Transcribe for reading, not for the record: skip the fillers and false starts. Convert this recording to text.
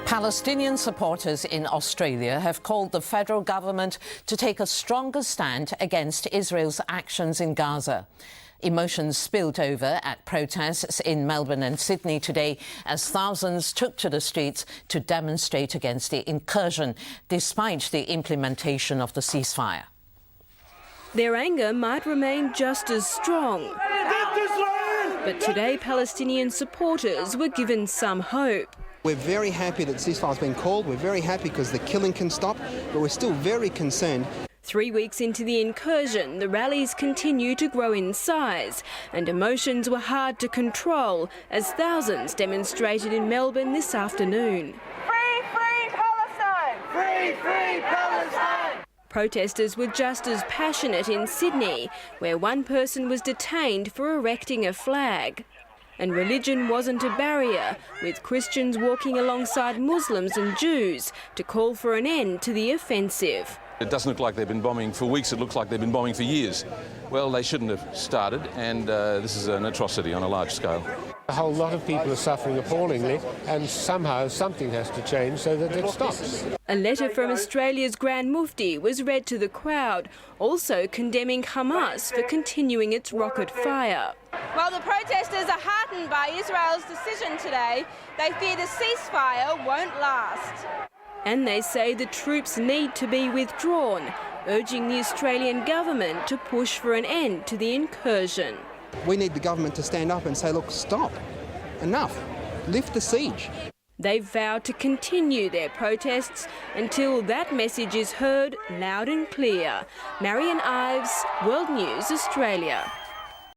Palestinian supporters in Australia have called the federal government to take a stronger stand against Israel's actions in Gaza. Emotions spilled over at protests in Melbourne and Sydney today as thousands took to the streets to demonstrate against the incursion, despite the implementation of the ceasefire. Their anger might remain just as strong. But today, Palestinian supporters were given some hope. We're very happy that ceasefire has been called. We're very happy because the killing can stop, but we're still very concerned. 3 weeks into the incursion, the rallies continue to grow in size, and emotions were hard to control as thousands demonstrated in Melbourne this afternoon. Free, free Palestine! Free, free Palestine! Protesters were just as passionate in Sydney, where one person was detained for erecting a flag. And religion wasn't a barrier, with Christians walking alongside Muslims and Jews to call for an end to the offensive. It doesn't look like they've been bombing for weeks, it looks like they've been bombing for years. Well, they shouldn't have started, and this is an atrocity on a large scale. A whole lot of people are suffering appallingly, and somehow something has to change so that it stops. A letter from Australia's Grand Mufti was read to the crowd, also condemning Hamas for continuing its rocket fire. While the protesters are heartened by Israel's decision today, they fear the ceasefire won't last. And they say the troops need to be withdrawn, urging the Australian government to push for an end to the incursion. We need the government to stand up and say, look, stop, enough, lift the siege. They've vowed to continue their protests until that message is heard loud and clear. Marion Ives, World News Australia.